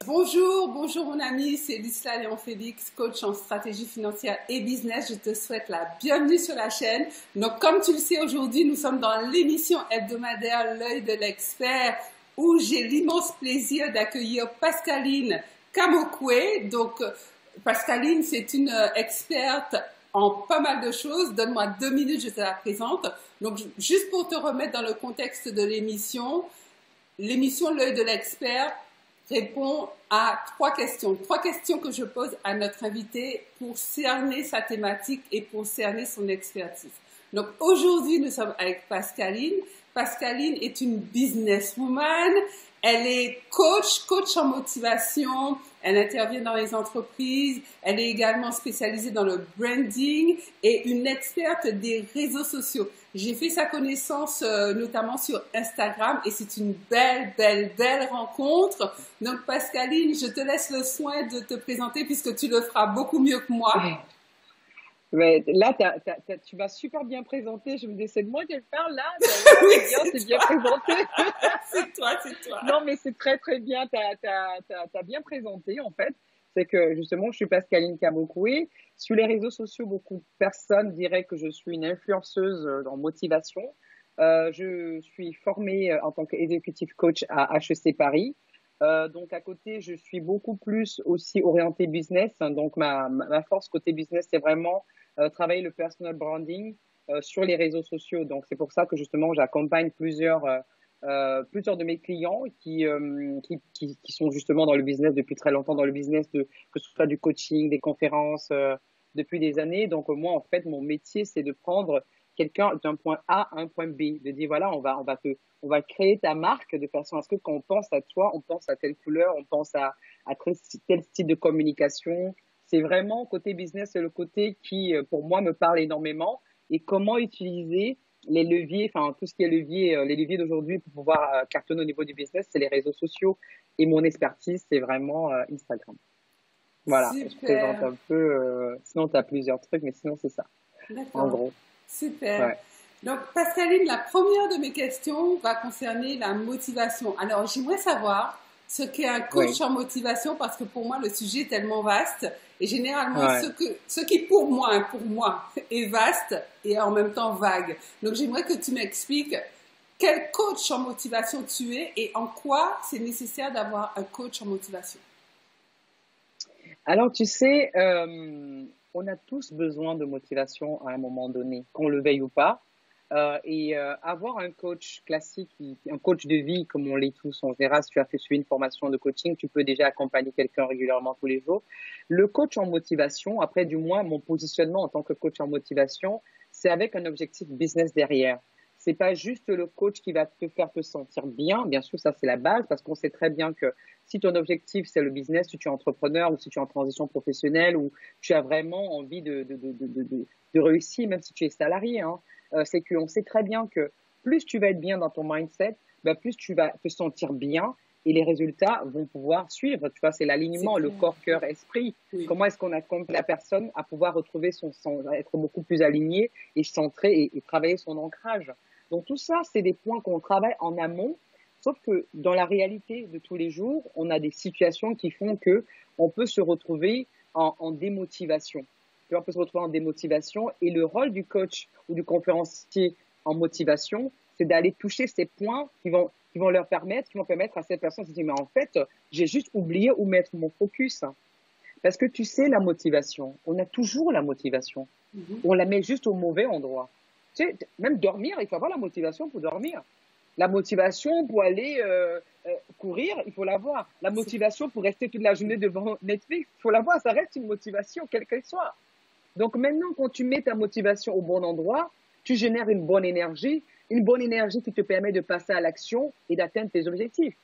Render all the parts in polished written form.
Bonjour, bonjour mon ami, c'est Lisla Léon-Félix, coach en stratégie financière et business. Je te souhaite la bienvenue sur la chaîne. Donc comme tu le sais, aujourd'hui nous sommes dans l'émission hebdomadaire L'œil de l'expert où j'ai l'immense plaisir d'accueillir Pascaline Kamokwe. Donc Pascaline, c'est une experte en pas mal de choses. Donne-moi 2 minutes, je te la présente. Donc juste pour te remettre dans le contexte de l'émission L'œil de l'expert répond à 3 questions. 3 questions que je pose à notre invité pour cerner sa thématique et pour cerner son expertise. Donc aujourd'hui, nous sommes avec Pascaline. Pascaline est une businesswoman. Elle est coach en motivation. Elle intervient dans les entreprises. Elle est également spécialisée dans le branding et une experte des réseaux sociaux. J'ai fait sa connaissance notamment sur Instagram et c'est une belle rencontre. Donc Pascaline, je te laisse le soin de te présenter puisque tu le feras beaucoup mieux que moi. Mais là, tu m'as super bien présenté. Je me dis, c'est de moi qu'elle parle là. Oui, c'est bien présenté. C'est toi. Non, mais c'est très bien. T'as bien présenté en fait. C'est que justement, je suis Pascaline Kamokwe. Sur les réseaux sociaux, beaucoup de personnes diraient que je suis une influenceuse en motivation. Je suis formée en tant qu'executive coach à HEC Paris. Donc à côté, je suis beaucoup plus aussi orientée business. Donc ma force côté business, c'est vraiment travailler le personal branding sur les réseaux sociaux. Donc c'est pour ça que justement j'accompagne plusieurs de mes clients qui sont justement dans le business depuis très longtemps, dans le business que ce soit du coaching, des conférences depuis des années. Donc moi en fait mon métier c'est de prendre quelqu'un d'un point A à un point B, de dire voilà on va créer ta marque de façon à ce que quand on pense à toi, on pense à telle couleur, on pense à tel style de communication. C'est vraiment côté business, c'est le côté qui, pour moi, me parle énormément. Et comment utiliser les leviers, enfin tout ce qui est levier, les leviers d'aujourd'hui pour pouvoir cartonner au niveau du business, c'est les réseaux sociaux. Et mon expertise, c'est vraiment Instagram. Voilà, je présente Super. un peu. Sinon, tu as plusieurs trucs, mais sinon, c'est ça, en D'accord. gros. Super. Ouais. Donc, Pascaline, la première de mes questions va concerner la motivation. Alors, j'aimerais savoir ce qu'est un coach Oui. en motivation parce que pour moi, le sujet est tellement vaste et généralement, Ouais. ce qui pour moi, est vaste et en même temps vague. Donc, j'aimerais que tu m'expliques quel coach en motivation tu es et en quoi c'est nécessaire d'avoir un coach en motivation. Alors, tu sais, on a tous besoin de motivation à un moment donné, qu'on le veuille ou pas. Avoir un coach classique, un coach de vie, comme on l'est tous, on verra si tu as fait suivre une formation de coaching, tu peux déjà accompagner quelqu'un régulièrement tous les jours. Le coach en motivation, après du moins mon positionnement en tant que coach en motivation, c'est avec un objectif business derrière. C'est pas juste le coach qui va te faire te sentir bien sûr ça c'est la base parce qu'on sait très bien que si ton objectif c'est le business, si tu es entrepreneur ou si tu es en transition professionnelle ou tu as vraiment envie de réussir, même si tu es salarié, hein, c'est qu'on sait très bien que plus tu vas être bien dans ton mindset, ben plus tu vas te sentir bien et les résultats vont pouvoir suivre. Tu vois, c'est C'est l'alignement, le clair. corps, cœur, esprit. Oui. Comment est-ce qu'on accompagne la personne à pouvoir retrouver être beaucoup plus aligné et centré et travailler son ancrage. Donc tout ça, c'est des points qu'on travaille en amont. Sauf que dans la réalité de tous les jours, on a des situations qui font que on peut se retrouver en démotivation. On peut se retrouver en démotivation et le rôle du coach ou du conférencier en motivation, c'est d'aller toucher ces points qui vont permettre à cette personne de se dire, mais en fait, j'ai juste oublié où mettre mon focus. Parce que tu sais, la motivation, on a toujours la motivation. On la met juste au mauvais endroit. Tu sais, même dormir, il faut avoir la motivation pour dormir. La motivation pour aller courir, il faut l'avoir. La motivation pour rester toute la journée devant Netflix, il faut l'avoir. Ça reste une motivation, quelle qu'elle soit. Donc maintenant, quand tu mets ta motivation au bon endroit, tu génères une bonne énergie qui te permet de passer à l'action et d'atteindre tes objectifs.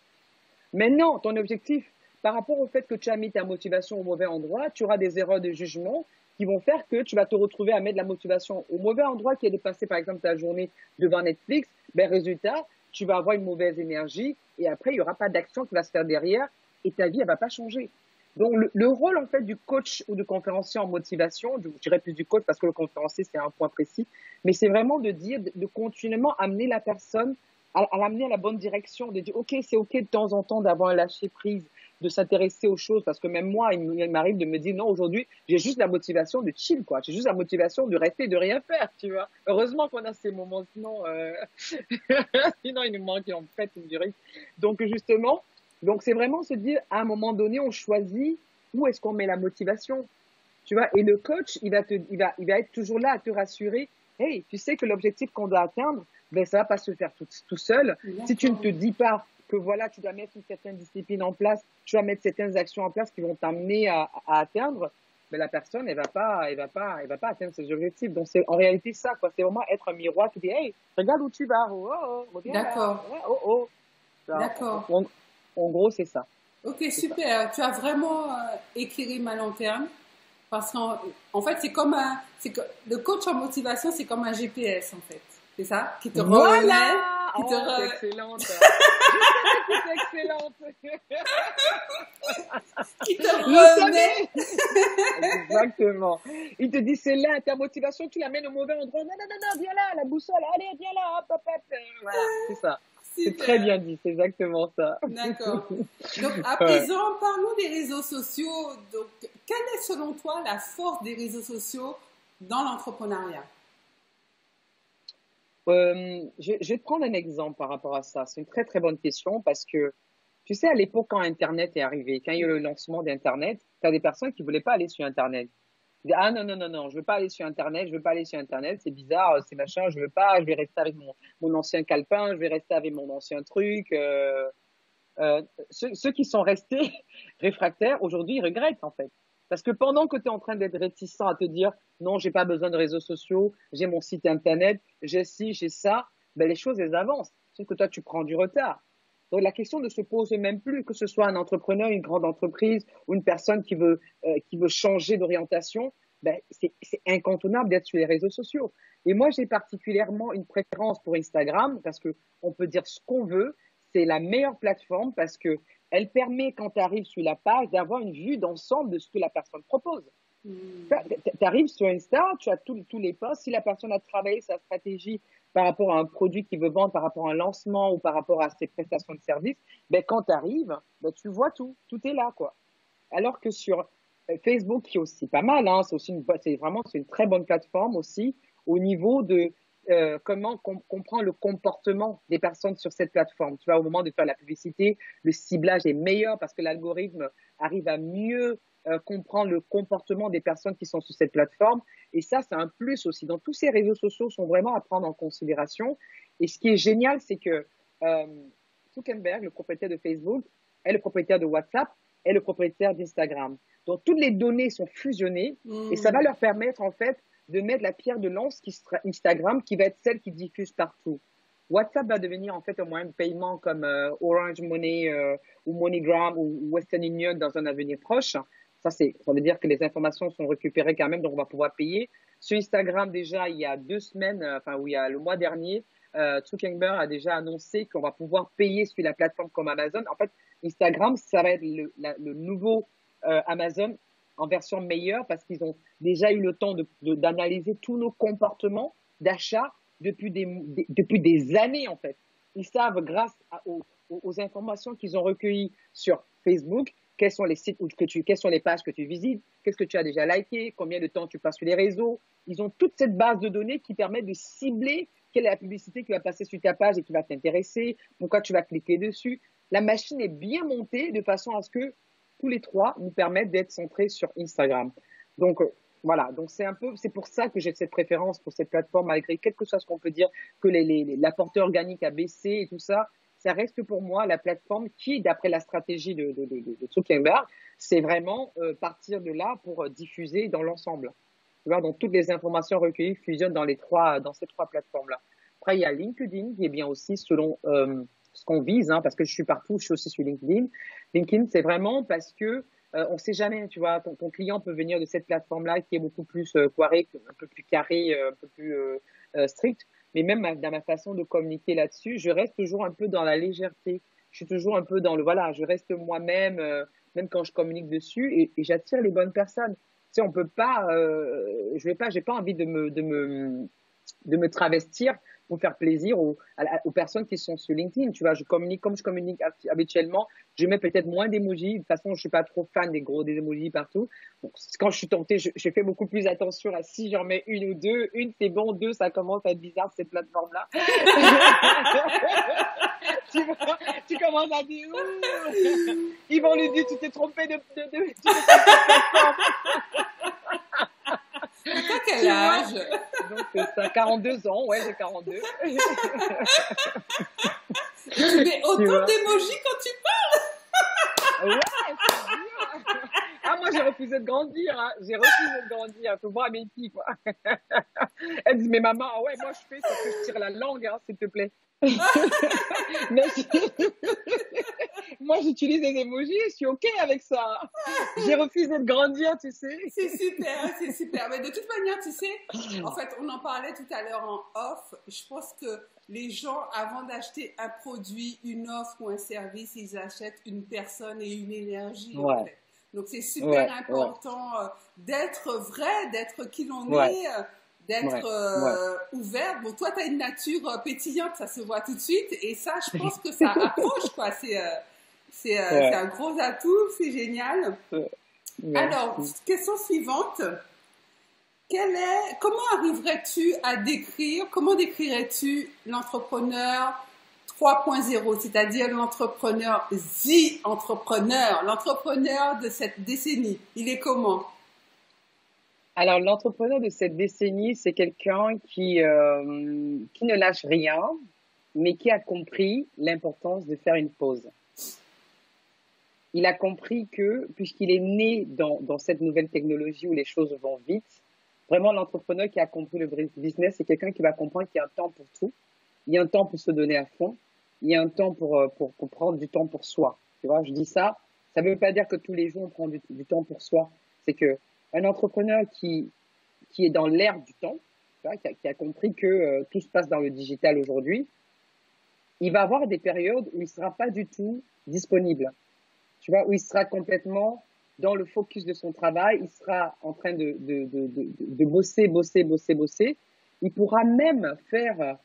Maintenant, ton objectif, par rapport au fait que tu as mis ta motivation au mauvais endroit, tu auras des erreurs de jugement qui vont faire que tu vas te retrouver à mettre la motivation au mauvais endroit qui est de passer, par exemple, ta journée devant Netflix. Ben, résultat, tu vas avoir une mauvaise énergie et après, il n'y aura pas d'action qui va se faire derrière et ta vie, elle va pas changer. Donc, le rôle, en fait, du coach ou du conférencier en motivation, je dirais plus du coach parce que le conférencier, c'est un point précis, mais c'est vraiment de dire, de continuellement amener la personne à l'amener à la bonne direction, de dire, OK, c'est OK de temps en temps d'avoir un lâcher prise, de s'intéresser aux choses, parce que même moi, il m'arrive de me dire, non, aujourd'hui, j'ai juste la motivation de chill, quoi. J'ai juste la motivation de rester, de rien faire, tu vois. Heureusement qu'on a ces moments, sinon, sinon, il nous manque en fait une durée. Donc, justement, donc c'est vraiment se dire, à un moment donné, on choisit où est-ce qu'on met la motivation, tu vois. Et le coach, il va être toujours là à te rassurer. Hey, tu sais que l'objectif qu'on doit atteindre, ben, ça va pas se faire tout seul. Si tu ne te dis pas que voilà, tu dois mettre une certaine discipline en place, tu dois mettre certaines actions en place qui vont t'amener à atteindre, ben, la personne, elle va pas atteindre ses objectifs. Donc, c'est en réalité ça, quoi. C'est vraiment être un miroir qui dit, hey, regarde où tu vas, oh, oh, reviens là, D'accord. ouais, oh, oh. Ça, D'accord. en gros, c'est ça. Ok, C'est ça. super. Tu as vraiment éclairé ma lanterne. Parce qu'en en fait, c'est comme un, c'est que le coach en motivation, c'est comme un GPS en fait. C'est ça? Qui te remet, Voilà! qui te Oh, c'est re- excellente. Je savais que c'était excellente. qui te Je remet. savais. Exactement. Il te dit, c'est là, ta motivation, tu l'amènes au mauvais endroit. Non, non, non, non, viens là, la boussole. Allez, viens là, hop, hop, hop. Voilà, c'est ça. C'est très Super. bien dit, c'est exactement ça. D'accord. Donc, à Ouais. présent, parlons des réseaux sociaux. Donc, quelle est selon toi la force des réseaux sociaux dans l'entrepreneuriat? Je vais te prendre un exemple par rapport à ça. C'est une très, très bonne question parce que, tu sais, à l'époque, quand Internet est arrivé, quand il y a eu le lancement d'Internet, tu as des personnes qui voulaient pas aller sur Internet. Ils disaient, ah non, non, non, non, je veux pas aller sur Internet, je veux pas aller sur Internet, c'est bizarre, c'est machin, je veux pas, je vais rester avec mon ancien calepin, je vais rester avec mon ancien truc. Ceux qui sont restés réfractaires, aujourd'hui, ils regrettent, en fait. Parce que pendant que tu es en train d'être réticent à te dire, non, j'ai pas besoin de réseaux sociaux, j'ai mon site Internet, j'ai ci, j'ai ça, ben, les choses, elles avancent. Sauf que toi, tu prends du retard. Donc, la question ne se pose même plus, que ce soit un entrepreneur, une grande entreprise ou une personne qui veut changer d'orientation, ben, c'est incontournable d'être sur les réseaux sociaux. Et moi, j'ai particulièrement une préférence pour Instagram parce que on peut dire ce qu'on veut. C'est la meilleure plateforme parce que elle permet, quand tu arrives sur la page, d'avoir une vue d'ensemble de ce que la personne propose. Hmm. Tu arrives sur Insta, tu as tous les posts. Si la personne a travaillé sa stratégie par rapport à un produit qu'il veut vendre, par rapport à un lancement ou par rapport à ses prestations de service, ben, quand tu arrives, ben, tu vois tout. Tout est là, quoi. Alors que sur Facebook, qui est aussi pas mal, hein, c'est une très bonne plateforme aussi au niveau de comment comprend le comportement des personnes sur cette plateforme. Tu vois, au moment de faire la publicité, le ciblage est meilleur parce que l'algorithme arrive à mieux comprendre le comportement des personnes qui sont sur cette plateforme. Et ça, c'est un plus aussi. Donc, tous ces réseaux sociaux sont vraiment à prendre en considération. Et ce qui est génial, c'est que euh, Zuckerberg, le propriétaire de Facebook, est le propriétaire de WhatsApp, est le propriétaire d'Instagram. Donc, toutes les données sont fusionnées et ça va Hmm. leur permettre, en fait, de mettre la pierre de lance qui sera Instagram, qui va être celle qui diffuse partout. WhatsApp va devenir, en fait, un moyen de paiement comme Orange Money ou MoneyGram ou Western Union dans un avenir proche. Ça veut dire que les informations sont récupérées quand même, donc on va pouvoir payer. Sur Instagram, déjà, il y a 2 semaines, enfin, où il y a le mois dernier, Zuckerberg a déjà annoncé qu'on va pouvoir payer sur la plateforme comme Amazon. En fait, Instagram, ça va être le nouveau Amazon en version meilleure parce qu'ils ont déjà eu le temps d'analyser tous nos comportements d'achat depuis des années, en fait. Ils savent, grâce aux informations qu'ils ont recueillies sur Facebook, quels sont les sites quelles sont les pages que tu visites, qu'est-ce que tu as déjà liké, combien de temps tu passes sur les réseaux. Ils ont toute cette base de données qui permet de cibler quelle est la publicité qui va passer sur ta page et qui va t'intéresser, pourquoi tu vas cliquer dessus. La machine est bien montée de façon à ce que tous les trois nous permettent d'être centrés sur Instagram. Donc, voilà. Donc, c'est pour ça que j'ai cette préférence pour cette plateforme, malgré quelque chose qu'on peut dire que la portée organique a baissé et tout ça. Ça reste pour moi la plateforme qui, d'après la stratégie de Zuckerberg, c'est vraiment partir de là pour diffuser dans l'ensemble. Tu vois, donc toutes les informations recueillies fusionnent dans ces trois plateformes-là. Après, il y a LinkedIn qui est bien aussi selon ce qu'on vise, hein, parce que je suis partout, je suis aussi sur LinkedIn. LinkedIn, c'est vraiment parce que on sait jamais, tu vois, ton client peut venir de cette plateforme-là qui est beaucoup plus un peu plus carré, un peu plus strict. Mais même dans ma façon de communiquer là-dessus, je reste toujours un peu dans la légèreté. Je suis toujours un peu dans voilà, je reste moi-même, même quand je communique dessus, et j'attire les bonnes personnes. Tu sais, on peut pas, j'ai pas envie de me travestir pour faire plaisir aux personnes qui sont sur LinkedIn. Tu vois, comme je communique habituellement, je mets peut-être moins d'emojis. De toute façon, je suis pas trop fan des emojis partout. Donc, quand je suis tentée, je fais beaucoup plus attention à si j'en mets une ou deux. Une, c'est bon. Deux, ça commence à être bizarre, cette plateforme-là. tu vois, tu commences à dire, ils vont lui dire, tu t'es trompé tu t'es trompé de plateforme. T'as quel âge? Donc, c'est ça, 42 ans, ouais, j'ai 42. Tu mets autant d'émojis quand tu parles? Ouais, c'est dur. Ah, moi, j'ai refusé de grandir, hein. J'ai refusé de grandir. Faut voir mes filles, quoi. Elle dit, mais maman, ah ouais, moi, je fais ça que je tire la langue, hein, s'il te plaît. Mais moi, j'utilise des emojis, je suis OK avec ça. J'ai refusé de grandir, tu sais. C'est super, c'est super. Mais de toute manière, tu sais, en fait, on en parlait tout à l'heure en off. Je pense que les gens, avant d'acheter un produit, une offre ou un service, ils achètent une personne et une énergie, Ouais. en fait. Donc, c'est super important d'être vrai, d'être qui l'on est, d'être ouvert. Bon, toi, tu as une nature pétillante, ça se voit tout de suite. Et ça, je pense que ça approche, quoi. C'est un gros atout, c'est génial. Alors, question suivante. Comment arriverais-tu à comment décrirais-tu l'entrepreneur 3.0, c'est-à-dire l'entrepreneur l'entrepreneur de cette décennie? Il est comment? Alors, l'entrepreneur de cette décennie, c'est quelqu'un qui ne lâche rien, mais qui a compris l'importance de faire une pause. Il a compris que, puisqu'il est né dans cette nouvelle technologie où les choses vont vite, vraiment l'entrepreneur qui a compris le business, c'est quelqu'un qui va comprendre qu'il y a un temps pour tout, il y a un temps pour se donner à fond, il y a un temps pour prendre du temps pour soi. Tu vois, je dis ça, ça ne veut pas dire que tous les jours on prend du temps pour soi. C'est que un entrepreneur qui est dans l'ère du temps, tu vois, qui a compris que tout se passe dans le digital aujourd'hui, il va avoir des périodes où il ne sera pas du tout disponible. Tu vois, où il sera complètement dans le focus de son travail, il sera en train de bosser. Il pourra même faire,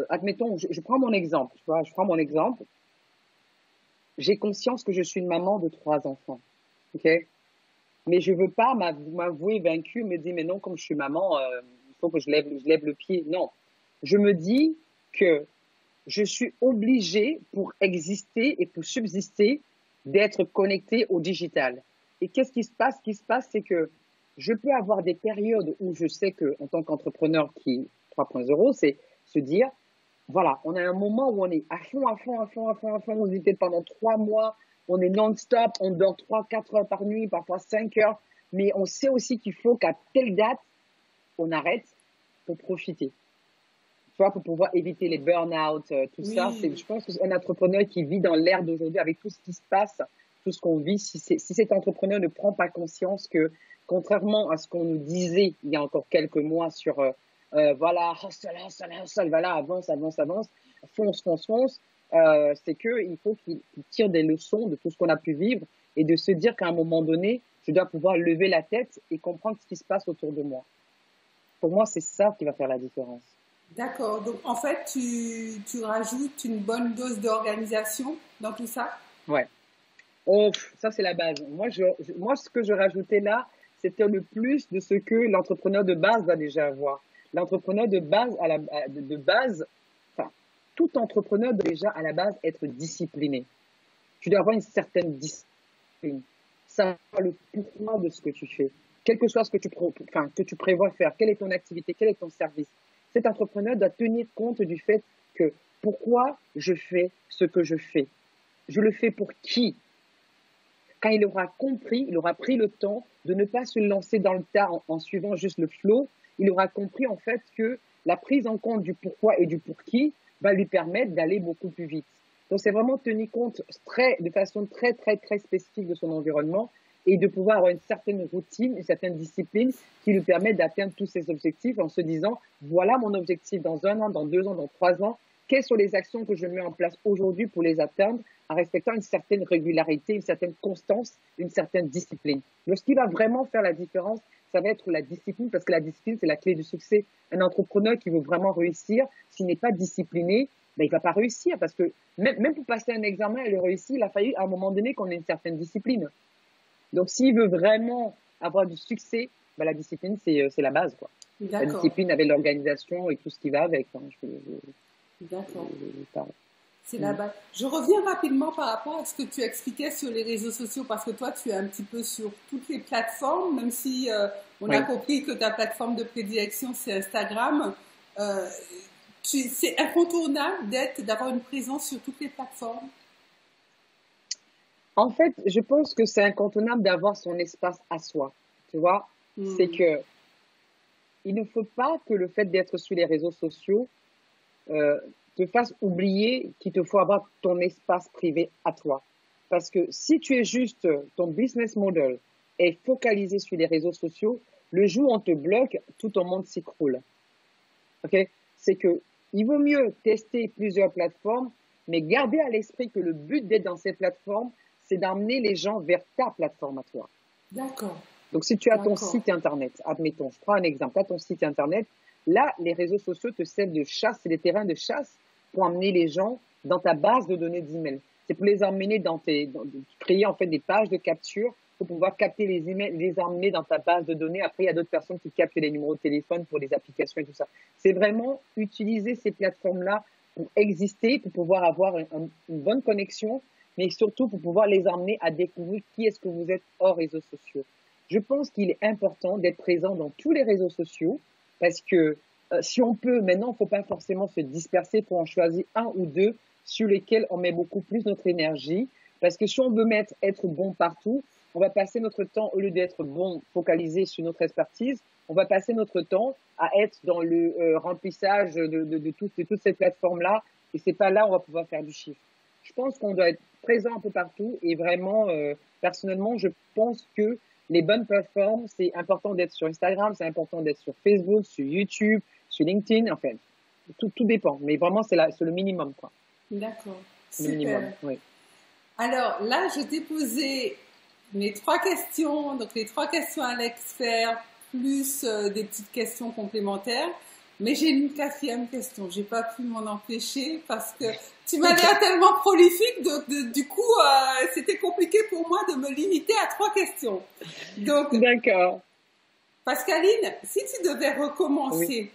admettons, je prends mon exemple, tu vois, j'ai conscience que je suis une maman de 3 enfants, ok? Mais je veux pas m'avouer vaincue, me dire, mais non, comme je suis maman, il faut que je lève le pied. Non. Je me dis que je suis obligée pour exister et pour subsister d'être connectée au digital. Et qu'est-ce qui se passe? Ce qui se passe, c'est que je peux avoir des périodes où je sais que, en tant qu'entrepreneur qui 3.0, c'est se dire, voilà, on a un moment où on est à fond, on est peut-être pendant 3 mois, on est non-stop, on dort 3-4 heures par nuit, parfois 5 heures, mais on sait aussi qu'il faut qu'à telle date, on arrête pour profiter. Tu vois, pour pouvoir éviter les burn-out, tout ça. Je pense que c'est un entrepreneur qui vit dans l'ère d'aujourd'hui avec tout ce qui se passe, tout ce qu'on vit. Si cet entrepreneur ne prend pas conscience que, contrairement à ce qu'on nous disait il y a encore quelques mois sur, voilà, hustle, voilà, avance, fonce, c'est qu'il faut qu'il tire des leçons de tout ce qu'on a pu vivre et de se dire qu'à un moment donné, je dois pouvoir lever la tête et comprendre ce qui se passe autour de moi. Pour moi, c'est ça qui va faire la différence. D'accord. Donc, en fait, tu rajoutes une bonne dose d'organisation dans tout ça? Ouais. Oh, ça, c'est la base. Moi, ce que je rajoutais là, c'était le plus de ce que l'entrepreneur de base va déjà avoir. L'entrepreneur de base, enfin, tout entrepreneur doit déjà à la base être discipliné. Tu dois avoir une certaine discipline. Savoir le pourquoi de ce que tu fais. Quel que soit ce que tu prévois faire, quelle est ton activité, quel est ton service. Cet entrepreneur doit tenir compte du fait que pourquoi je fais ce que je fais. Je le fais pour qui? Quand il aura compris, il aura pris le temps de ne pas se lancer dans le tas en suivant juste le flow. Il aura compris en fait que la prise en compte du pourquoi et du pour qui va lui permettre d'aller beaucoup plus vite. Donc c'est vraiment tenir compte de façon très spécifique de son environnement et de pouvoir avoir une certaine routine, une certaine discipline qui lui permet d'atteindre tous ses objectifs en se disant, voilà mon objectif dans 1 an, dans 2 ans, dans 3 ans, quelles sont les actions que je mets en place aujourd'hui pour les atteindre en respectant une certaine régularité, une certaine constance, une certaine discipline. Donc, ce qui va vraiment faire la différence, ça va être la discipline, parce que la discipline, c'est la clé du succès. Un entrepreneur qui veut vraiment réussir, s'il n'est pas discipliné, ben, il va pas réussir, parce que même pour passer un examen et le réussir, il a fallu à un moment donné qu'on ait une certaine discipline. Donc, s'il veut vraiment avoir du succès, ben, la discipline, c'est la base, quoi. La discipline avec l'organisation et tout ce qui va avec. Hein. D'accord. C'est la base. Je reviens rapidement par rapport à ce que tu expliquais sur les réseaux sociaux, parce que toi, tu es un petit peu sur toutes les plateformes, même si on a compris que ta plateforme de prédilection, c'est Instagram. C'est incontournable d'avoir une présence sur toutes les plateformes. En fait, je pense que c'est incontournable d'avoir son espace à soi. Tu vois, c'est que il ne faut pas que le fait d'être sur les réseaux sociaux te fasse oublier qu'il te faut avoir ton espace privé à toi. Parce que si tu es juste, ton business model est focalisé sur les réseaux sociaux, le jour où on te bloque, tout ton monde s'écroule. Okay? C'est que il vaut mieux tester plusieurs plateformes, mais garder à l'esprit que le but d'être dans ces plateformes, c'est d'emmener les gens vers ta plateforme à toi. D'accord. Donc, si tu as ton site Internet, admettons, je prends un exemple, tu as ton site Internet, là, les réseaux sociaux te servent de chasse, c'est des terrains de chasse pour emmener les gens dans ta base de données d'email. C'est pour les emmener créer en fait des pages de capture pour pouvoir capter les emails, les emmener dans ta base de données. Après, il y a d'autres personnes qui captent les numéros de téléphone pour les applications et tout ça. C'est vraiment utiliser ces plateformes-là pour exister, pour pouvoir avoir une bonne connexion, mais surtout pour pouvoir les emmener à découvrir qui est-ce que vous êtes hors réseaux sociaux. Je pense qu'il est important d'être présent dans tous les réseaux sociaux parce que si on peut, maintenant, il ne faut pas forcément se disperser pour en choisir un ou deux sur lesquels on met beaucoup plus notre énergie. Parce que si on veut être bon partout, on va passer notre temps, au lieu d'être bon, focalisé sur notre expertise, on va passer notre temps à être dans le remplissage de toutes ces plateformes-là. Et c'est pas là où on va pouvoir faire du chiffre. Je pense qu'on doit être présent un peu partout et vraiment, personnellement, je pense que les bonnes plateformes, c'est important d'être sur Instagram, c'est important d'être sur Facebook, sur YouTube, sur LinkedIn, en fait. Tout dépend, mais vraiment, c'est le minimum, quoi. D'accord. Le minimum, oui. Alors, là, je t'ai posé mes 3 questions, donc les 3 questions à l'expert, plus des petites questions complémentaires. Mais j'ai une 4e question. J'ai pas pu m'en empêcher parce que tu m'as l'air tellement prolifique, donc du coup, c'était compliqué pour moi de me limiter à 3 questions. Donc, d'accord. Pascaline, si tu devais recommencer,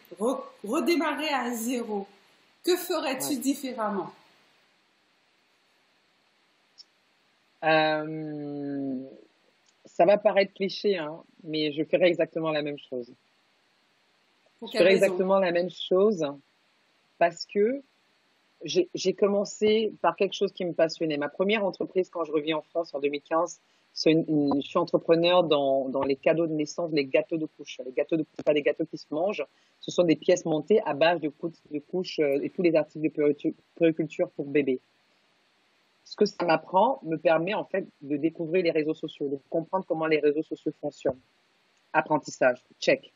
redémarrer à zéro, que ferais-tu différemment? Ça va paraître cliché, hein, mais je ferais exactement la même chose. Je ferais exactement la même chose parce que j'ai commencé par quelque chose qui me passionnait. Ma première entreprise, quand je reviens en France en 2015, je suis entrepreneur dans les cadeaux de naissance, les gâteaux de couche. Les gâteaux de couche, pas des gâteaux qui se mangent. Ce sont des pièces montées à base de couches et tous les articles de puériculture pour bébés. Ce que ça m'apprend me permet en fait de découvrir les réseaux sociaux, de comprendre comment les réseaux sociaux fonctionnent. Apprentissage, check.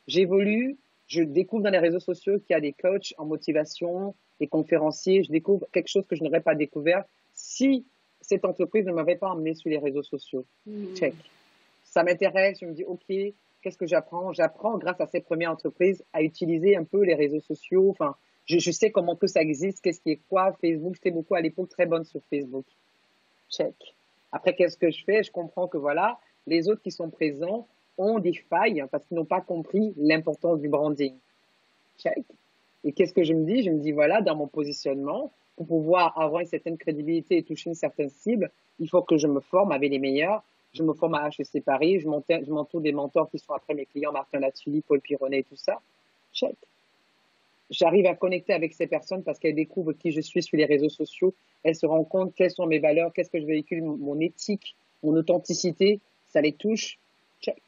J'évolue, je découvre dans les réseaux sociaux qu'il y a des coachs en motivation, des conférenciers. Je découvre quelque chose que je n'aurais pas découvert si cette entreprise ne m'avait pas emmené sur les réseaux sociaux. Check. Ça m'intéresse, je me dis, OK, qu'est-ce que j'apprends? J'apprends grâce à ces premières entreprises à utiliser un peu les réseaux sociaux. Enfin, je sais comment que ça existe, qu'est-ce qui est quoi, Facebook. J'étais beaucoup à l'époque très bonne sur Facebook. Check. Après, qu'est-ce que je fais? Je comprends que voilà, les autres qui sont présents ont des failles parce qu'ils n'ont pas compris l'importance du branding. Check. Et qu'est-ce que je me dis? Je me dis, voilà, dans mon positionnement, pour pouvoir avoir une certaine crédibilité et toucher une certaine cible, il faut que je me forme avec les meilleurs. Je me forme à HEC Paris, je m'entoure des mentors qui sont après mes clients, Martin Latuli, Paul Pironnet et tout ça. Check. J'arrive à connecter avec ces personnes parce qu'elles découvrent qui je suis sur les réseaux sociaux. Elles se rendent compte quelles sont mes valeurs, qu'est-ce que je véhicule, mon éthique, mon authenticité. Ça les touche. Check.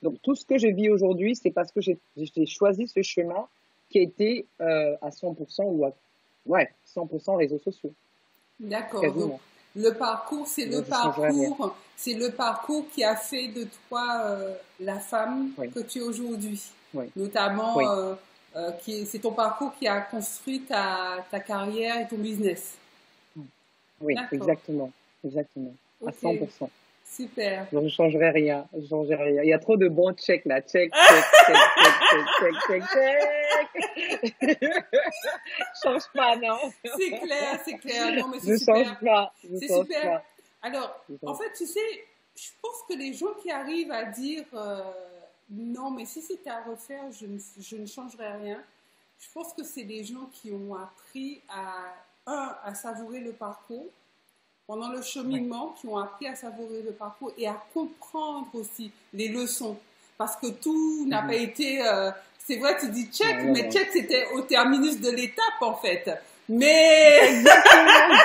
Donc, tout ce que je vis aujourd'hui, c'est parce que j'ai choisi ce chemin qui a été à 100% ou à 100% réseaux sociaux. D'accord. Donc, le parcours, c'est le parcours qui a fait de toi la femme que tu es aujourd'hui. Oui. Notamment c'est ton parcours qui a construit ta carrière et ton business. Oui, D'accord. exactement. Exactement. À Ok. 100%. Super. Donc, je changerai rien. Je changerai rien. Il y a trop de bons checks là. Check, check, check, check, check, check, check, check. Change pas, non. C'est clair, c'est clair. Non, mais c'est Je change super. pas. Je C'est change super. pas. Alors, Je en change fait, tu sais, je pense que les gens qui arrivent à dire non, mais si c'était à refaire, je ne changerais rien. Je pense que c'est des gens qui ont appris à savourer le parcours pendant le Ouais. cheminement, qui ont appris à savourer le parcours et à comprendre aussi les leçons. Parce que tout n'a pas Mhm. été... c'est vrai, tu dis check, Non, non, mais non. check, c'était au terminus de l'étape, en fait. Mais... Exactement.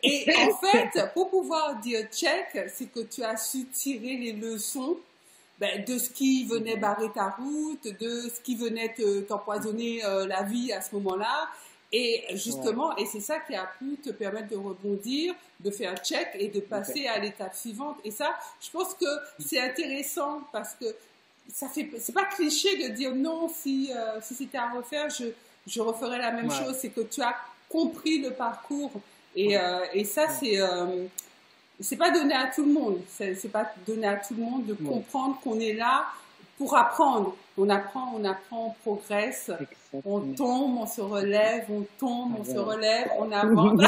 Et en fait, pour pouvoir dire check, c'est que tu as su tirer les leçons de ce qui venait Mhm. barrer ta route, de ce qui venait t'empoisonner la vie à ce moment-là. Et Ouais. justement, et c'est ça qui a pu te permettre de rebondir, de faire check et de passer à Exactement. l'étape suivante. Et ça, je pense que c'est intéressant parce que c'est pas cliché de dire non, si c'était à refaire, je referais la même Ouais. chose. C'est que tu as compris le parcours. Et ça, Ouais. c'est pas donné à tout le monde. C'est pas donné à tout le monde de Ouais. comprendre qu'on est là pour apprendre. On apprend, on progresse. On Exactement. tombe, on se relève, on Ah, tombe, on se voilà. relève, on avance.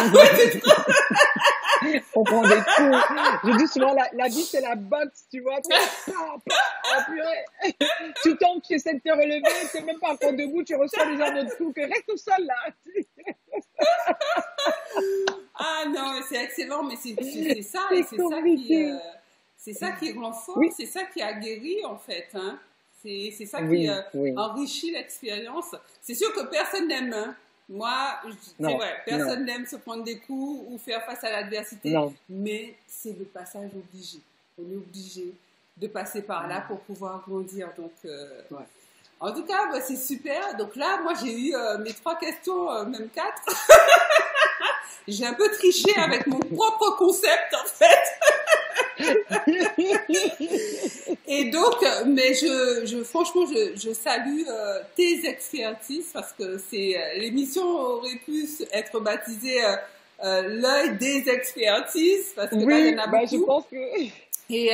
On prend des coups. Je dis souvent, la vie, c'est la boxe, tu vois. Tu pa, pa, oh purée. Tu tombes, tu essaies de te relever, tu n'es même pas encore debout, tu reçois déjà d'autres coups. Que reste au sol, là. Ah non, mais c'est excellent, mais c'est ça, et C'est compliqué. c'est ça qui rend fort, Oui, c'est ça qui a guéri en fait, hein. C'est ça qui oui, oui. enrichit l'expérience. C'est sûr que personne n'aime, hein. Moi, c'est Non, vrai, non, personne n'aime se prendre des coups ou faire face à l'adversité, non. mais c'est le passage obligé. On est obligé de passer par là pour pouvoir grandir. Donc, Ouais. en tout cas, c'est super. Donc là, moi, j'ai eu mes 3 questions, même 4. J'ai un peu triché avec mon propre concept en fait. Et donc, mais franchement, je salue tes expertises parce que l'émission aurait pu être baptisée l'œil des expertises parce que là, il y en Oui, a bah, je beaucoup. pense que... Et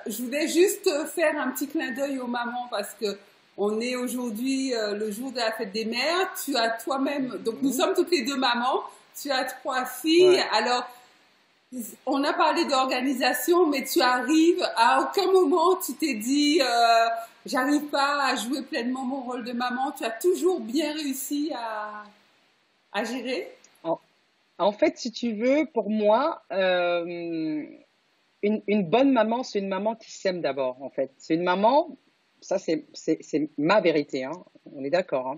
je voulais juste faire un petit clin d'œil aux mamans parce que on est aujourd'hui le jour de la fête des mères. Tu as toi-même, donc nous sommes toutes les deux mamans. Tu as 3 filles. Ouais. Alors, on a parlé d'organisation, mais tu arrives, à aucun moment tu t'es dit, j'arrive pas à jouer pleinement mon rôle de maman. Tu as toujours bien réussi à gérer. En, en fait, si tu veux, pour moi, une bonne maman, c'est une maman qui s'aime d'abord, en fait. C'est une maman, ça c'est ma vérité, hein, on est d'accord.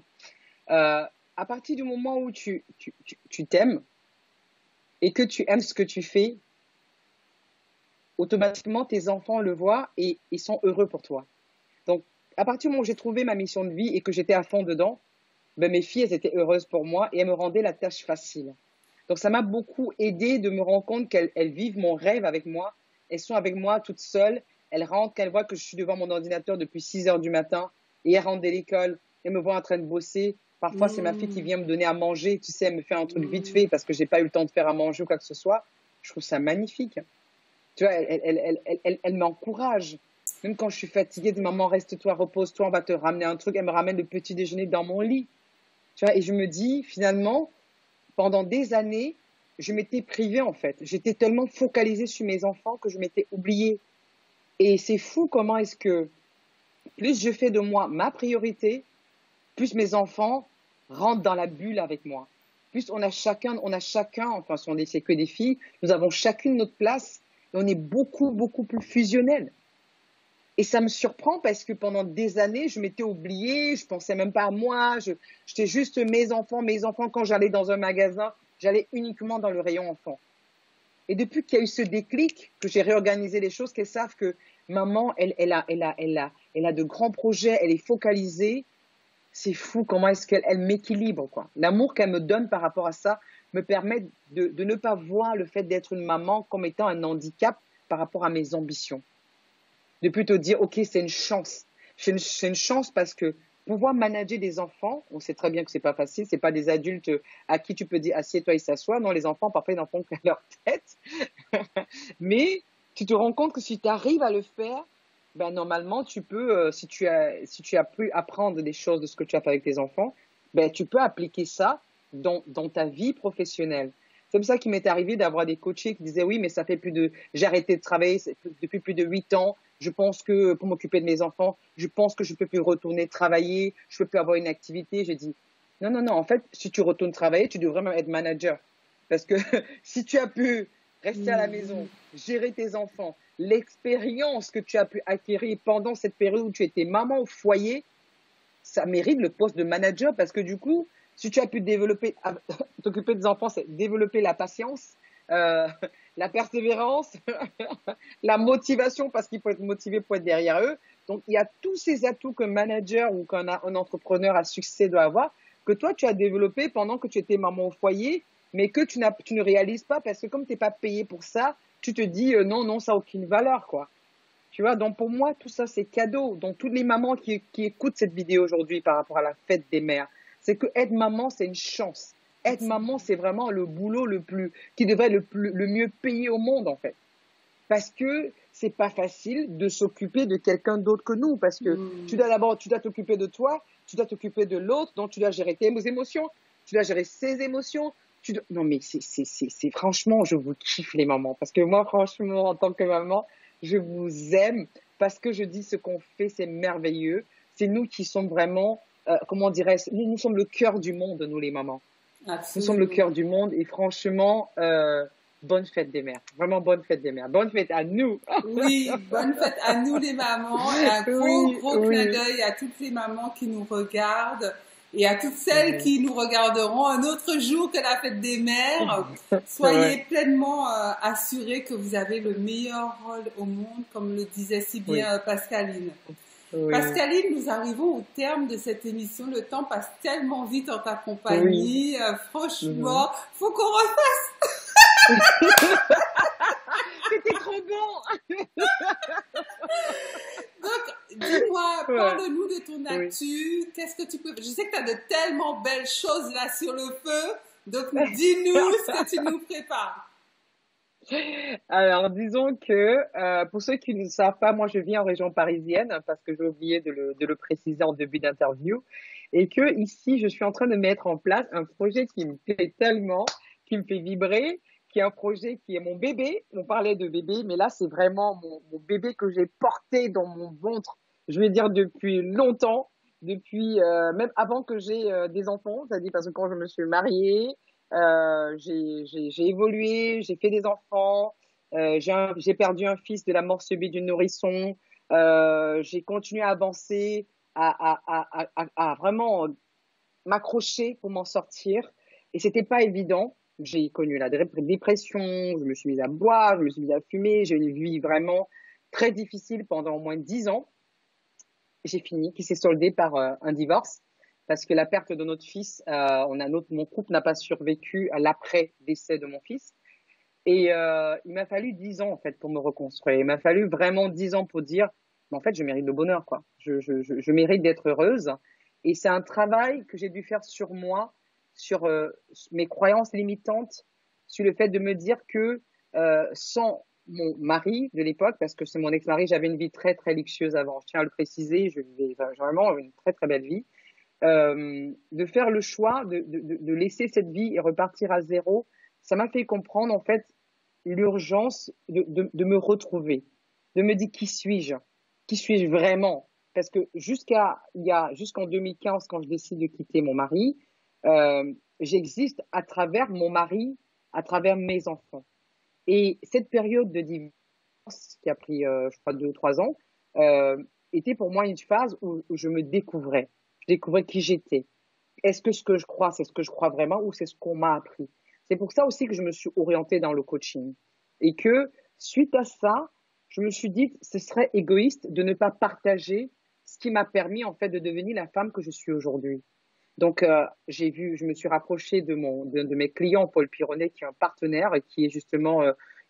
Hein. À partir du moment où tu t'aimes et que tu aimes ce que tu fais, automatiquement tes enfants le voient et ils sont heureux pour toi. Donc, à partir du moment où j'ai trouvé ma mission de vie et que j'étais à fond dedans, ben, mes filles, elles étaient heureuses pour moi et elles me rendaient la tâche facile. Donc, ça m'a beaucoup aidé de me rendre compte qu'elles vivent mon rêve avec moi. Elles sont avec moi toutes seules. Elles rentrent, qu'elles voient que je suis devant mon ordinateur depuis 6 heures du matin et elles rentrent de l'école et me voient en train de bosser. Parfois, c'est ma fille qui vient me donner à manger. Tu sais, elle me fait un truc vite fait parce que j'ai pas eu le temps de faire à manger ou quoi que ce soit. Je trouve ça magnifique. Tu vois, elle m'encourage. Même quand je suis fatiguée, elle dit maman, reste-toi, repose-toi, on va te ramener un truc. Elle me ramène le petit déjeuner dans mon lit. Tu vois, et je me dis, finalement, pendant des années, je m'étais privée en fait. J'étais tellement focalisée sur mes enfants que je m'étais oubliée. Et c'est fou comment est-ce que plus je fais de moi ma priorité, plus mes enfants rentrent dans la bulle avec moi. Plus on a chacun, enfin c'est que des filles, nous avons chacune notre place et on est beaucoup, beaucoup plus fusionnels. Et ça me surprend parce que pendant des années, je m'étais oubliée, je pensais même pas à moi, j'étais juste mes enfants, quand j'allais dans un magasin, j'allais uniquement dans le rayon enfants. Et depuis qu'il y a eu ce déclic, que j'ai réorganisé les choses, qu'elles savent que maman, elle a de grands projets, elle est focalisée, c'est fou comment est-ce qu'elle m'équilibre, quoi. L'amour qu'elle me donne par rapport à ça me permet de ne pas voir le fait d'être une maman comme étant un handicap par rapport à mes ambitions. De plutôt dire, ok, c'est une chance. C'est une chance parce que pouvoir manager des enfants, on sait très bien que c'est pas facile, c'est pas des adultes à qui tu peux dire assieds-toi, ils s'assoient. Non, les enfants, parfois, ils n'en font qu'à leur tête. Mais tu te rends compte que si tu arrives à le faire, ben normalement, tu peux, si tu as pu apprendre des choses de ce que tu as fait avec tes enfants, ben tu peux appliquer ça dans ta vie professionnelle. C'est pour ça qu'il m'est arrivé d'avoir des coachés qui disaient oui, mais j'ai arrêté de travailler depuis plus de 8 ans. Je pense que pour m'occuper de mes enfants, je pense que je peux plus retourner travailler, je peux plus avoir une activité. J'ai dit non, non, non. En fait, si tu retournes travailler, tu devrais même être manager. Parce que si tu as pu rester à la maison, gérer tes enfants, l'expérience que tu as pu acquérir pendant cette période où tu étais maman au foyer, ça mérite le poste de manager parce que du coup, si tu as pu t'occuper des enfants, c'est développer la patience, euh, la persévérance, la motivation parce qu'il faut être motivé pour être derrière eux. Donc, il y a tous ces atouts qu'un manager ou qu'un entrepreneur à succès doit avoir que toi, tu as développé pendant que tu étais maman au foyer, mais que tu ne réalises pas parce que comme tu n'es pas payé pour ça, tu te dis non, non, ça n'a aucune valeur, quoi. Tu vois, donc pour moi, tout ça, c'est cadeau. Donc, toutes les mamans qui écoutent cette vidéo aujourd'hui par rapport à la fête des mères, c'est que être maman, c'est une chance. Être maman, c'est vraiment le boulot qui devrait être le mieux payé au monde, en fait. Parce que c'est pas facile de s'occuper de quelqu'un d'autre que nous. Parce que tu dois t'occuper de toi, tu dois t'occuper de l'autre, donc tu dois gérer tes émotions, tu dois gérer ses émotions. Non, mais c'est franchement, je vous kiffe les mamans. Parce que moi, franchement, en tant que maman, je vous aime parce que je dis ce qu'on fait, c'est merveilleux. C'est nous qui sommes vraiment, comment dirais-je, nous sommes le cœur du monde, nous les mamans. Absolument. Nous sommes le cœur du monde et franchement, bonne fête des mères. Vraiment bonne fête des mères. Bonne fête à nous. Oui, bonne fête à nous les mamans. Et un gros clin d'œil à toutes les mamans qui nous regardent et à toutes celles qui nous regarderont un autre jour que la fête des mères. Soyez pleinement assurés que vous avez le meilleur rôle au monde, comme le disait si bien Pascaline. Oui. Pascaline, nous arrivons au terme de cette émission. Le temps passe tellement vite en ta compagnie. Franchement, faut qu'on refasse. C'était trop bon. Donc, dis-moi, parle-nous de ton actu. Qu'est-ce que tu peux... Je sais que tu as de tellement belles choses là sur le feu. Donc, dis-nous ce que tu nous prépares. Alors, disons que pour ceux qui ne savent pas, moi je vis en région parisienne parce que j'ai oublié de le préciser en début d'interview et que ici je suis en train de mettre en place un projet qui me plaît tellement, qui me fait vibrer, qui est un projet qui est mon bébé. On parlait de bébé, mais là c'est vraiment mon bébé que j'ai porté dans mon ventre, je vais dire depuis longtemps, depuis même avant que j'ai des enfants, c'est-à-dire parce que quand je me suis mariée, j'ai évolué, j'ai fait des enfants, j'ai perdu un fils de la mort subite d'une nourrisson, j'ai continué à avancer, à vraiment m'accrocher pour m'en sortir. Et c'était pas évident. J'ai connu la dépression, je me suis mise à boire, je me suis mise à fumer, j'ai eu une vie vraiment très difficile pendant au moins 10 ans. J'ai fini, qui s'est soldé par un divorce. Parce que la perte de notre fils, mon couple n'a pas survécu à l'après-décès de mon fils. Et il m'a fallu 10 ans, en fait, pour me reconstruire. Il m'a fallu vraiment 10 ans pour dire, en fait, je mérite le bonheur, quoi. Je mérite d'être heureuse. Et c'est un travail que j'ai dû faire sur moi, sur mes croyances limitantes, sur le fait de me dire que sans mon mari de l'époque, parce que c'est mon ex-mari, j'avais une vie très, très luxueuse avant. Je tiens à le préciser, je vivais vraiment une très, très belle vie. De faire le choix de laisser cette vie et repartir à zéro, ça m'a fait comprendre en fait l'urgence de me retrouver, de me dire qui suis-je vraiment, parce que jusqu'en 2015 quand je décide de quitter mon mari, j'existe à travers mon mari, à travers mes enfants. Et cette période de divorce qui a pris, je crois, 2 ou 3 ans, était pour moi une phase où je me découvrais. Je découvrais qui j'étais. Est-ce que ce que je crois, c'est ce que je crois vraiment ou c'est ce qu'on m'a appris? C'est pour ça aussi que je me suis orientée dans le coaching. Et que, suite à ça, je me suis dit, ce serait égoïste de ne pas partager ce qui m'a permis, en fait, de devenir la femme que je suis aujourd'hui. Donc, je me suis rapprochée de mes clients, Paul Pironnet, qui est un partenaire et qui est justement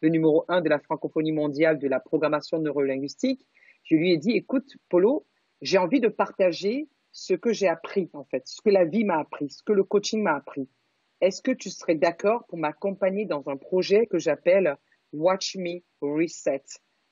le numéro 1 de la francophonie mondiale de la programmation neurolinguistique. Je lui ai dit, écoute, Polo, j'ai envie de partager ce que j'ai appris, en fait, ce que la vie m'a appris, ce que le coaching m'a appris. Est-ce que tu serais d'accord pour m'accompagner dans un projet que j'appelle Watch Me Reset?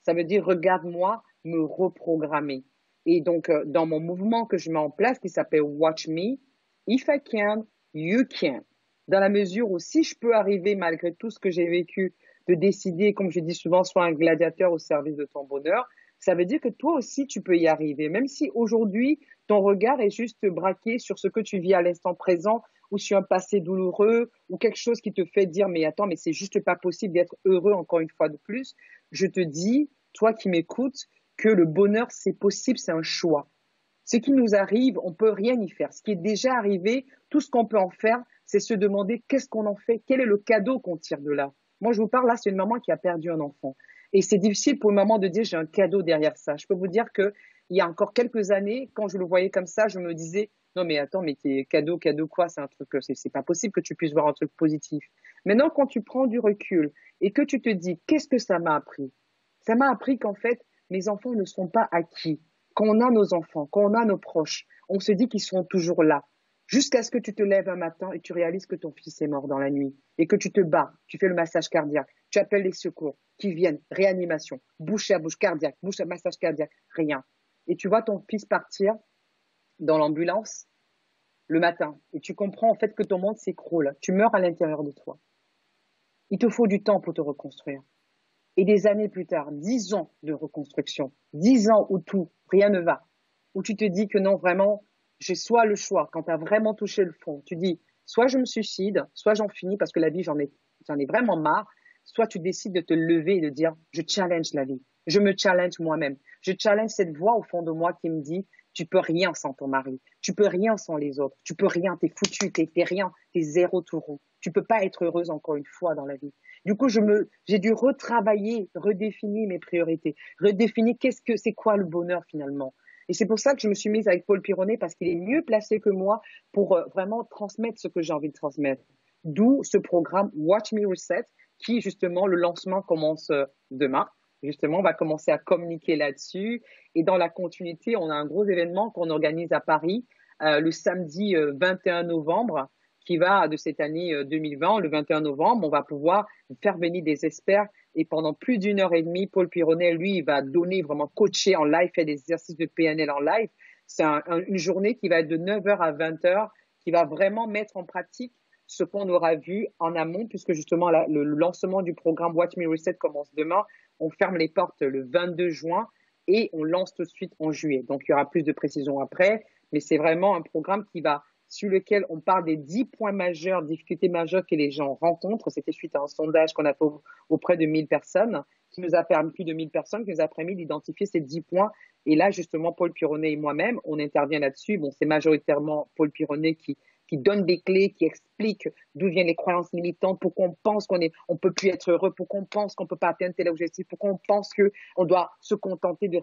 Ça veut dire regarde-moi me reprogrammer. Et donc, dans mon mouvement que je mets en place qui s'appelle Watch Me, if I can, you can. Dans la mesure où si je peux arriver malgré tout ce que j'ai vécu, de décider, comme je dis souvent, sois un gladiateur au service de ton bonheur, ça veut dire que toi aussi, tu peux y arriver. Même si aujourd'hui, ton regard est juste braqué sur ce que tu vis à l'instant présent ou sur un passé douloureux ou quelque chose qui te fait dire, mais attends, mais c'est juste pas possible d'être heureux encore une fois de plus. Je te dis, toi qui m'écoutes, que le bonheur, c'est possible, c'est un choix. Ce qui nous arrive, on peut rien y faire. Ce qui est déjà arrivé, tout ce qu'on peut en faire, c'est se demander qu'est-ce qu'on en fait, quel est le cadeau qu'on tire de là. Moi, je vous parle là, c'est une maman qui a perdu un enfant. Et c'est difficile pour une maman de dire j'ai un cadeau derrière ça. Je peux vous dire que il y a encore quelques années, quand je le voyais comme ça, je me disais non mais attends, mais t'es cadeau quoi? C'est un truc, c'est pas possible que tu puisses voir un truc positif. Maintenant, quand tu prends du recul et que tu te dis qu'est-ce que ça m'a appris? Ça m'a appris qu'en fait, mes enfants ne sont pas acquis. Quand on a nos enfants, quand on a nos proches, on se dit qu'ils seront toujours là. Jusqu'à ce que tu te lèves un matin et tu réalises que ton fils est mort dans la nuit et que tu te bats, tu fais le massage cardiaque, tu appelles les secours qui viennent, réanimation, bouche à bouche cardiaque, bouche à massage cardiaque, rien. Et tu vois ton fils partir dans l'ambulance le matin et tu comprends en fait que ton monde s'écroule, tu meurs à l'intérieur de toi. Il te faut du temps pour te reconstruire. Et des années plus tard, 10 ans de reconstruction, 10 ans où tout, rien ne va, où tu te dis que non, vraiment, j'ai soit le choix, quand tu as vraiment touché le fond, tu dis, soit je me suicide, soit j'en finis parce que la vie, j'en ai vraiment marre, soit tu décides de te lever et de dire, je challenge la vie, je me challenge moi-même, je challenge cette voix au fond de moi qui me dit, tu peux rien sans ton mari, tu peux rien sans les autres, tu peux rien, t'es foutu, t'es rien, t'es zéro tout rond, tu peux pas être heureuse encore une fois dans la vie. Du coup, j'ai dû retravailler, redéfinir mes priorités, redéfinir c'est quoi le bonheur finalement. Et c'est pour ça que je me suis mise avec Paul Pironnet parce qu'il est mieux placé que moi pour vraiment transmettre ce que j'ai envie de transmettre. D'où ce programme Watch Me Reset qui, justement, le lancement commence demain. Justement, on va commencer à communiquer là-dessus. Et dans la continuité, on a un gros événement qu'on organise à Paris le samedi 21 novembre qui va de cette année 2020, le 21 novembre, on va pouvoir faire venir des experts et pendant plus d'une heure et demie, Paul Pironnet, lui, il va donner vraiment coacher en live, faire des exercices de PNL en live. C'est une journée qui va être de 9h à 20h, qui va vraiment mettre en pratique ce qu'on aura vu en amont, puisque justement le lancement du programme Watch Me Reset commence demain. On ferme les portes le 22 juin et on lance tout de suite en juillet. Donc, il y aura plus de précisions après, mais c'est vraiment un programme sur lequel on parle des 10 points majeurs, difficultés majeures que les gens rencontrent. C'était suite à un sondage qu'on a fait auprès de 1000 personnes, qui nous a permis, plus de 1000 personnes, qui nous a permis d'identifier ces 10 points. Et là, justement, Paul Pironnet et moi-même, on intervient là-dessus. Bon, c'est majoritairement Paul Pironnet qui donne des clés, qui explique d'où viennent les croyances limitantes, pourquoi on pense on peut plus être heureux, pourquoi on pense qu'on peut pas atteindre tel objectif, pourquoi on pense qu'on doit se contenter de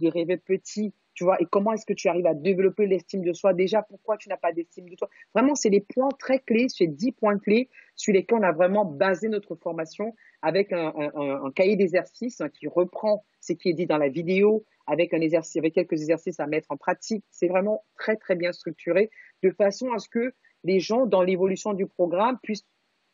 rêver petit, tu vois, et comment est-ce que tu arrives à développer l'estime de soi déjà, pourquoi tu n'as pas d'estime de toi. Vraiment, c'est des points très clés, c'est 10 points clés sur lesquels on a vraiment basé notre formation avec un cahier d'exercices qui reprend ce qui est dit dans la vidéo, avec quelques exercices à mettre en pratique. C'est vraiment très, très bien structuré de façon à ce que les gens, dans l'évolution du programme, puissent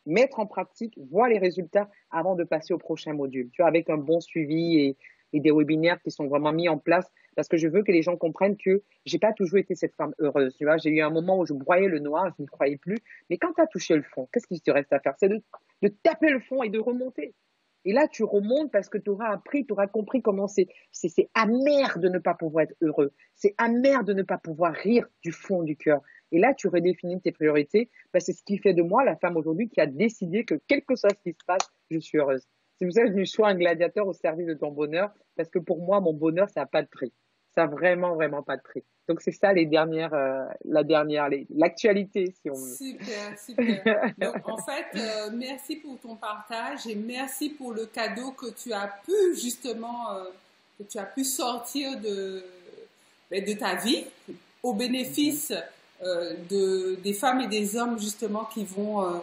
mettre en pratique, voir les résultats avant de passer au prochain module. Tu vois, avec un bon suivi et des webinaires qui sont vraiment mis en place parce que je veux que les gens comprennent que j'ai pas toujours été cette femme heureuse. Tu vois, j'ai eu un moment où je broyais le noir, je n'y croyais plus. Mais quand tu as touché le fond, qu'est-ce qu'il te reste à faire? C'est de taper le fond et de remonter. Et là, tu remontes parce que tu auras appris, tu auras compris comment c'est amer de ne pas pouvoir être heureux. C'est amer de ne pas pouvoir rire du fond du cœur. Et là, tu redéfinis tes priorités. Ben, c'est ce qui fait de moi la femme aujourd'hui qui a décidé que quel que soit ce qui se passe, je suis heureuse. C'est pour ça que je suis un gladiateur au service de ton bonheur parce que pour moi, mon bonheur, ça n'a pas de prix. Ça n'a vraiment, vraiment pas de prix. Donc, c'est ça l'actualité, si on veut. Super, super. Donc, en fait, merci pour ton partage et merci pour le cadeau que tu as pu, justement, sortir de ta vie au bénéfice des femmes et des hommes, justement, qui vont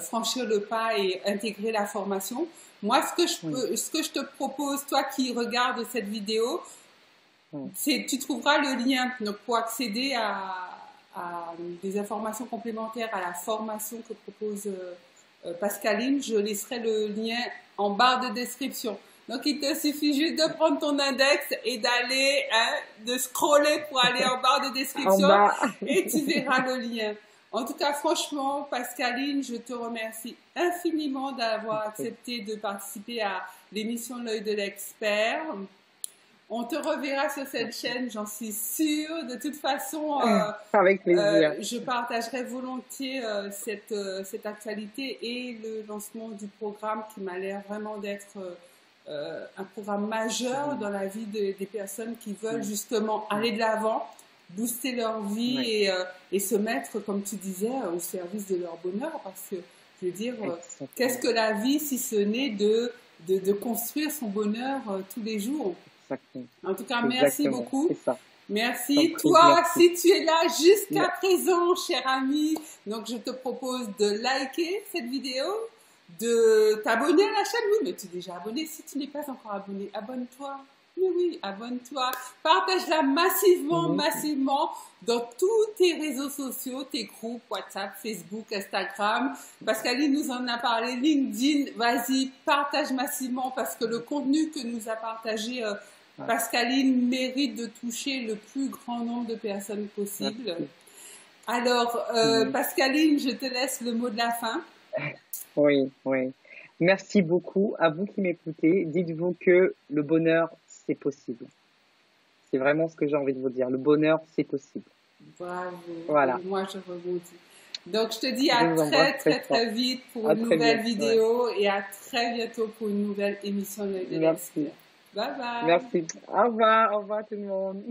franchir le pas et intégrer la formation. Moi, ce que je te propose, toi qui regardes cette vidéo, Ouais. Tu trouveras le lien donc, pour accéder à des informations complémentaires à la formation que propose Pascaline. Je laisserai le lien en barre de description. Donc, il te suffit juste de prendre ton index et d'aller, de scroller pour aller en barre de description et tu verras le lien. En tout cas, franchement, Pascaline, je te remercie infiniment d'avoir accepté de participer à l'émission L'œil de l'expert. On te reverra sur cette chaîne, j'en suis sûre. De toute façon, avec plaisir. Je partagerai volontiers cette actualité et le lancement du programme qui m'a l'air vraiment d'être un programme majeur dans la vie des personnes qui veulent justement aller de l'avant, booster leur vie et se mettre, comme tu disais, au service de leur bonheur. Parce que, je veux dire, qu'est-ce que la vie si ce n'est de construire son bonheur tous les jours? En tout cas, merci beaucoup. Merci. Toi, si tu es là jusqu'à présent, cher ami, donc je te propose de liker cette vidéo, de t'abonner à la chaîne. Oui, mais tu es déjà abonné. Si tu n'es pas encore abonné, abonne-toi. Oui, abonne-toi. Partage-la massivement dans tous tes réseaux sociaux, tes groupes, WhatsApp, Facebook, Instagram. Pascaline nous en a parlé, LinkedIn. Vas-y, partage massivement parce que le contenu que nous a partagé Pascaline mérite de toucher le plus grand nombre de personnes possible. Merci. Alors, Pascaline, je te laisse le mot de la fin. Oui. Merci beaucoup à vous qui m'écoutez. Dites-vous que le bonheur, c'est possible. C'est vraiment ce que j'ai envie de vous dire. Le bonheur, c'est possible. Bravo. Voilà. Et moi, je rebondis. Donc, je te dis à très vite pour une nouvelle vidéo et à très bientôt pour une nouvelle émission de Merci. Bye bye. Merci. Au revoir tout le monde.